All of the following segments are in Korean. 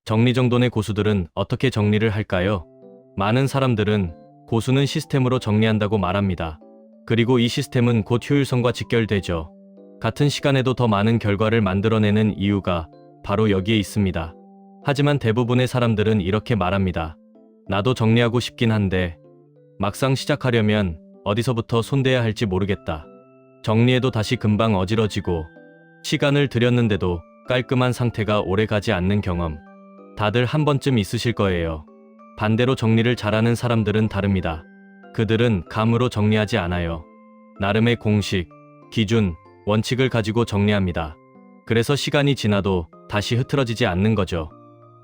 정리정돈의 고수들은 어떻게 정리를 할까요? 많은 사람들은 고수는 시스템으로 정리한다고 말합니다. 그리고 이 시스템은 곧 효율성과 직결되죠. 같은 시간에도 더 많은 결과를 만들어내는 이유가 바로 여기에 있습니다. 하지만 대부분의 사람들은 이렇게 말합니다. 나도 정리하고 싶긴 한데 막상 시작하려면 어디서부터 손대야 할지 모르겠다. 정리해도 다시 금방 어지러지고 시간을 들였는데도 깔끔한 상태가 오래가지 않는 경험. 다들 한 번쯤 있으실 거예요. 반대로 정리를 잘하는 사람들은 다릅니다. 그들은 감으로 정리하지 않아요. 나름의 공식, 기준, 원칙을 가지고 정리합니다. 그래서 시간이 지나도 다시 흐트러지지 않는 거죠.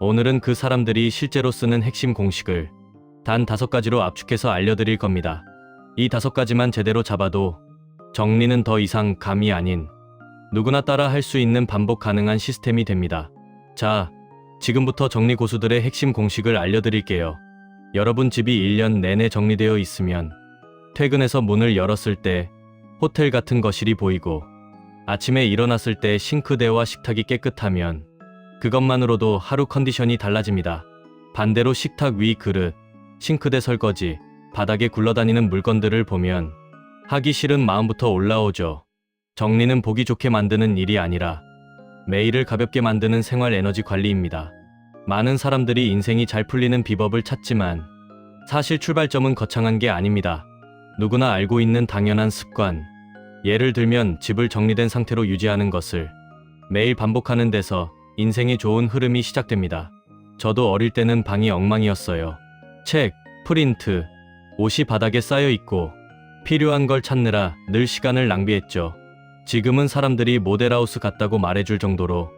오늘은 그 사람들이 실제로 쓰는 핵심 공식을 단 5가지로 압축해서 알려드릴 겁니다. 이 5가지만 제대로 잡아도 정리는 더 이상 감이 아닌 누구나 따라 할 수 있는 반복 가능한 시스템이 됩니다. 자, 지금부터 정리 고수들의 핵심 공식을 알려드릴게요. 여러분 집이 1년 내내 정리되어 있으면 퇴근해서 문을 열었을 때 호텔 같은 거실이 보이고 아침에 일어났을 때 싱크대와 식탁이 깨끗하면 그것만으로도 하루 컨디션이 달라집니다. 반대로 식탁 위 그릇, 싱크대 설거지, 바닥에 굴러다니는 물건들을 보면 하기 싫은 마음부터 올라오죠. 정리는 보기 좋게 만드는 일이 아니라 매일을 가볍게 만드는 생활 에너지 관리입니다. 많은 사람들이 인생이 잘 풀리는 비법을 찾지만 사실 출발점은 거창한 게 아닙니다. 누구나 알고 있는 당연한 습관. 예를 들면 집을 정리된 상태로 유지하는 것을 매일 반복하는 데서 인생의 좋은 흐름이 시작됩니다. 저도 어릴 때는 방이 엉망이었어요. 책, 프린트, 옷이 바닥에 쌓여 있고 필요한 걸 찾느라 늘 시간을 낭비했죠. 지금은 사람들이 모델하우스 같다고 말해줄 정도로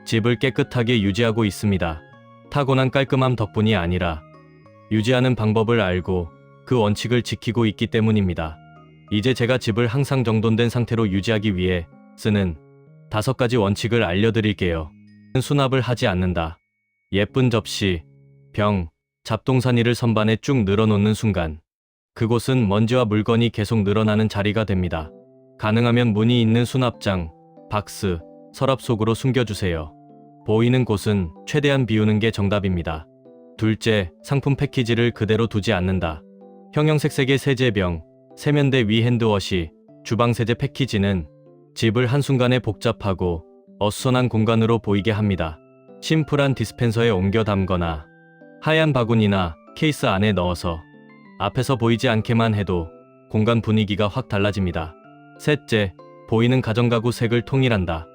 집을 깨끗하게 유지하고 있습니다. 타고난 깔끔함 덕분이 아니라 유지하는 방법을 알고 그 원칙을 지키고 있기 때문입니다. 이제 제가 집을 항상 정돈된 상태로 유지하기 위해 쓰는 5가지 원칙을 알려드릴게요. 수납을 하지 않는다. 예쁜 접시, 병, 잡동사니를 선반에 쭉 늘어놓는 순간 그곳은 먼지와 물건이 계속 늘어나는 자리가 됩니다. 가능하면 문이 있는 수납장, 박스, 서랍 속으로 숨겨주세요. 보이는 곳은 최대한 비우는 게 정답입니다. 둘째, 상품 패키지를 그대로 두지 않는다. 형형색색의 세제병, 세면대 위 핸드워시, 주방 세제 패키지는 집을 한순간에 복잡하고 어수선한 공간으로 보이게 합니다. 심플한 디스펜서에 옮겨 담거나 하얀 바구니나 케이스 안에 넣어서 앞에서 보이지 않게만 해도 공간 분위기가 확 달라집니다. 셋째, 보이는 가정가구 색을 통일한다.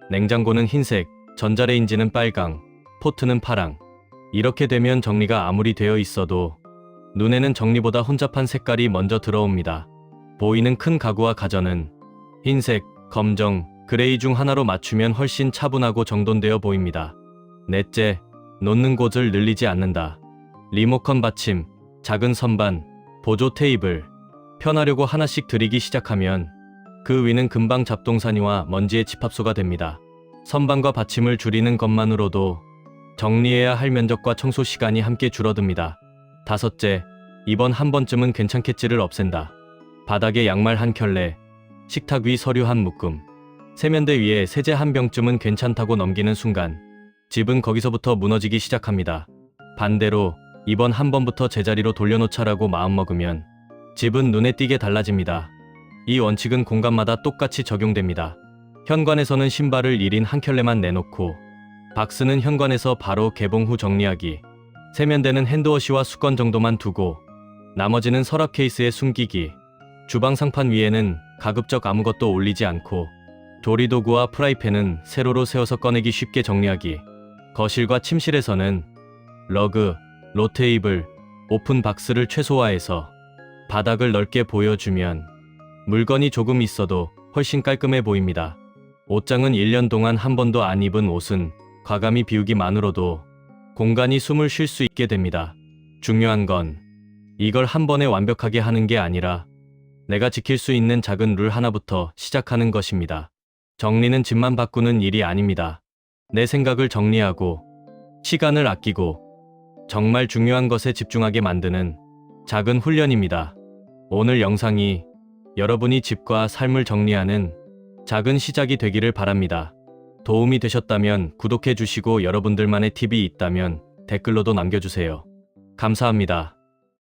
냉장고는 흰색, 전자레인지는 빨강, 포트는 파랑. 이렇게 되면 정리가 아무리 되어 있어도 눈에는 정리보다 혼잡한 색깔이 먼저 들어옵니다. 보이는 큰 가구와 가전은 흰색, 검정, 그레이 중 하나로 맞추면 훨씬 차분하고 정돈되어 보입니다. 넷째, 놓는 곳을 늘리지 않는다. 리모컨 받침, 작은 선반, 보조 테이블, 편하려고 하나씩 들이기 시작하면 그 위는 금방 잡동사니와 먼지의 집합소가 됩니다. 선반과 받침을 줄이는 것만으로도 정리해야 할 면적과 청소 시간이 함께 줄어듭니다. 다섯째, 이번 한 번쯤은 괜찮겠지를 없앤다. 바닥에 양말 한 켤레, 식탁 위 서류 한 묶음, 세면대 위에 세제 한 병쯤은 괜찮다고 넘기는 순간 집은 거기서부터 무너지기 시작합니다. 반대로 이번 한 번부터 제자리로 돌려놓자라고 마음먹으면 집은 눈에 띄게 달라집니다. 이 원칙은 공간마다 똑같이 적용됩니다. 현관에서는 신발을 1인 한 켤레만 내놓고 박스는 현관에서 바로 개봉 후 정리하기, 세면대는 핸드워시와 수건 정도만 두고 나머지는 서랍 케이스에 숨기기, 주방 상판 위에는 가급적 아무것도 올리지 않고 조리도구와 프라이팬은 세로로 세워서 꺼내기 쉽게 정리하기, 거실과 침실에서는 러그, 로테이블, 오픈 박스를 최소화해서 바닥을 넓게 보여주면 물건이 조금 있어도 훨씬 깔끔해 보입니다. 옷장은 1년 동안 한 번도 안 입은 옷은 과감히 비우기만으로도 공간이 숨을 쉴 수 있게 됩니다. 중요한 건 이걸 한 번에 완벽하게 하는 게 아니라 내가 지킬 수 있는 작은 룰 하나부터 시작하는 것입니다. 정리는 집만 바꾸는 일이 아닙니다. 내 생각을 정리하고 시간을 아끼고 정말 중요한 것에 집중하게 만드는 작은 훈련입니다. 오늘 영상이 여러분이 집과 삶을 정리하는 작은 시작이 되기를 바랍니다. 도움이 되셨다면 구독해 주시고 여러분들만의 팁이 있다면 댓글로도 남겨주세요. 감사합니다.